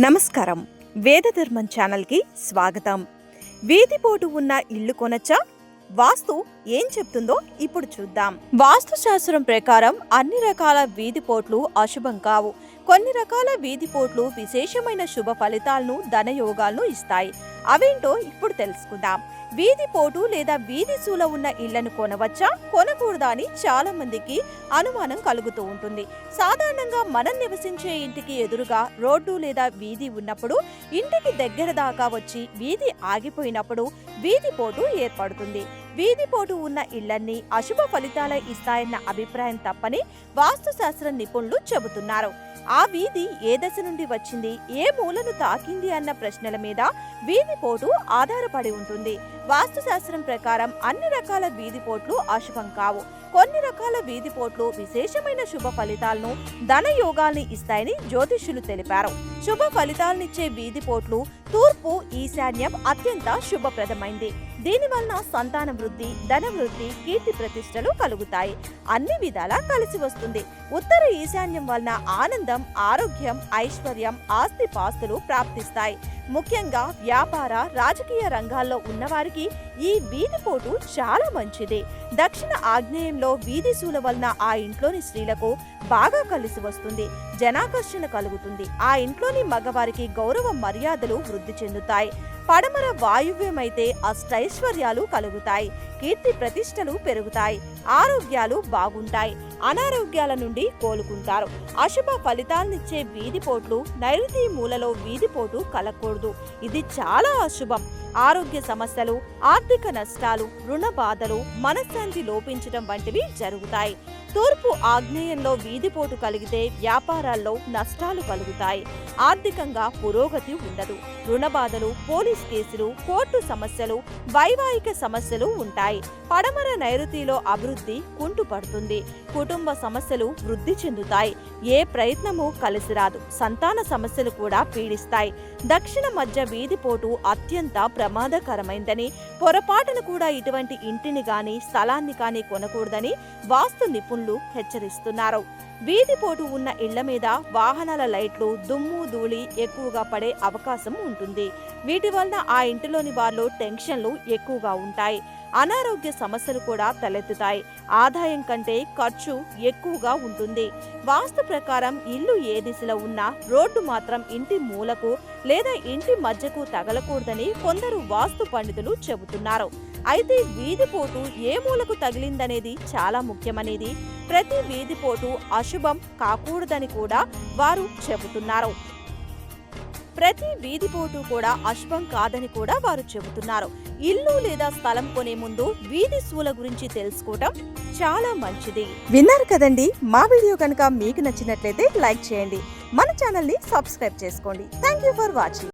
నమస్కారం. వేదధర్మం ఛానల్కి స్వాగతం. వీధిపోటు ఉన్న ఇల్లు కొనచ్చా? వాస్తు ఏం చెప్తుందో ఇప్పుడు చూద్దాం. వాస్తు శాస్త్రం ప్రకారం అన్ని రకాల వీధిపోట్లు అశుభం కావు. కొన్ని రకాల వీధిపోట్లు విశేషమైన శుభ ఫలితాలను, ధనయోగాలను ఇస్తాయి. అవేంటో ఇప్పుడు తెలుసుకుందాం. వీధిపోటు లేదా వీధి సూల ఉన్న ఇళ్లను కొనవచ్చా, కొనకూడదా అని చాలా మందికి అనుమానం కలుగుతూ ఉంటుంది. సాధారణంగా మనం నివసించే ఇంటికి ఎదురుగా రోడ్డు లేదా వీధి ఉన్నప్పుడు, ఇంటికి దగ్గర దాకా వచ్చి వీధి ఆగిపోయినప్పుడు వీధిపోటు ఏర్పడుతుంది. వీధిపోటు ఉన్న ఇళ్లన్నీ అశుభ ఫలితాలే ఇస్తాయన్న అభిప్రాయం తప్పని వాస్తుశాస్త్ర నిపుణులు చెబుతున్నారు. ఆ వీధి ఏ దశ నుండి వచ్చింది, ఏ మూలను తాకింది అన్న ప్రశ్నల మీద వీధిపోటు ఆధారపడి ఉంటుంది. వాస్తుశాస్త్రం ప్రకారం అన్ని రకాల వీధిపోట్లు అశుభం కావు. కొన్ని రకాల వీధిపోట్లు విశేషమైన శుభ ఫలితాలను, ధనయోగాల్ని ఇస్తాయని జ్యోతిష్యులు తెలిపారు. శుభ ఫలితాలనిచ్చే వీధిపోట్లు తూర్పు, ఈశాన్యం అత్యంత శుభప్రదమైంది. దీనివలన సంతాన వృద్ధి, ధన వృద్ధి, కీర్తి ప్రతిష్టలు కలుగుతాయి. అన్ని విధాలా కలిసి వస్తుంది. ఉత్తర ఈశాన్యం వలన ఆనందం, ఆరోగ్యం, ఐశ్వర్యం, ఆస్తి పాస్తులు ప్రాప్తిస్తాయి. ముఖ్యంగా వ్యాపార, రాజకీయ రంగాల్లో ఉన్నవారికి ఈ వీధిపోటు చాలా మంచిది. దక్షిణ ఆగ్నేయంలో వీధి సూల వలన ఆ ఇంట్లోని స్త్రీలకు బాగా కలిసి వస్తుంది. జనాకర్షణ కలుగుతుంది. ఆ ఇంట్లోని మగవారికి గౌరవ మర్యాదలు వృద్ధి చెందుతాయి. పడమర వాయువ్యమైతే అష్టైశ్వర్యాలు కలుగుతాయి. కీర్తి ప్రతిష్టలు పెరుగుతాయి. ఆరోగ్యాలు బాగుంటాయి. అనారోగ్యాల నుండి కోలుకుంటారు. అశుభ ఫలితాలనిచ్చే వీధిపోట్లు నైరుతి మూలలో వీధిపోటు కలగకూడదు. ఇది చాలా అశుభం. ఆరోగ్య సమస్యలు, ఆర్థిక నష్టాలు, రుణ బాధలు, మనశ్శాంతి లోపించడం వంటివి జరుగుతాయి. తూర్పు ఆగ్నేయంలో వీధిపోటు కలిగితే వ్యాపారాల్లో నష్టాలు కలుగుతాయి. ఆర్థికంగా పురోగతి ఉండదు. రుణ బాధలు, పోలీస్ కేసులు, కోర్టు సమస్యలు, వైవాహిక సమస్యలు ఉంటాయి. పడమర నైరుతిలో అభివృద్ధి కుంటుపడుతుంది. కుటుంబ సమస్యలు వృద్ధి చెందుతాయి. ఏ ప్రయత్నము కలిసిరాదు. సంతాన సమస్యలు కూడా పీడిస్తాయి. దక్షిణ మధ్య వీధిపోటు అత్యంత ప్రమాదకరమైందని, పొరపాటును కూడా ఇటువంటి ఇంటిని గాని స్థలాన్ని కానీ కొనకూడదని వాస్తు నిపుణులు హెచ్చరిస్తున్నారు. వీధిపోటు ఉన్న ఇళ్ల మీద వాహనాల లైట్లు, దుమ్ము, ధూళి ఎక్కువగా పడే అవకాశం ఉంటుంది. వీటి వలన ఆ ఇంటిలోని వారిలో టెన్షన్లు ఎక్కువగా ఉంటాయి. అనారోగ్య సమస్యలు కూడా తలెత్తుతాయి. ఆదాయం కంటే ఖర్చు ఎక్కువగా ఉంటుంది. వాస్తు ప్రకారం ఇల్లు ఏ దిశలో ఉన్నా రోడ్డు మాత్రం ఇంటి మూలకు లేదా ఇంటి మధ్యకు తగలకూడదని కొందరు వాస్తు పండితులు చెబుతున్నారు. అయితే వీధిపోటు ఏ మూలకు తగిలిందనేది చాలా ముఖ్యమనేది, ప్రతి వీధిపోటు అశుభం కాకూడదని కూడా వారు చెబుతున్నారు. ప్రతి వీధిపోటు కూడా అశుభం కాదని కూడా వారు చెబుతున్నారు. ఇల్లు లేదా స్థలం కొనే ముందు వీధి సూల గురించి తెలుసుకోవటం చాలా మంచిది. విన్నారు కదండి. మా వీడియో కనుక మీకు నచ్చినట్లయితే లైక్ చేయండి. మన ఛానల్ ని సబ్స్క్రైబ్ చేసుకోండి. Thank you for watching.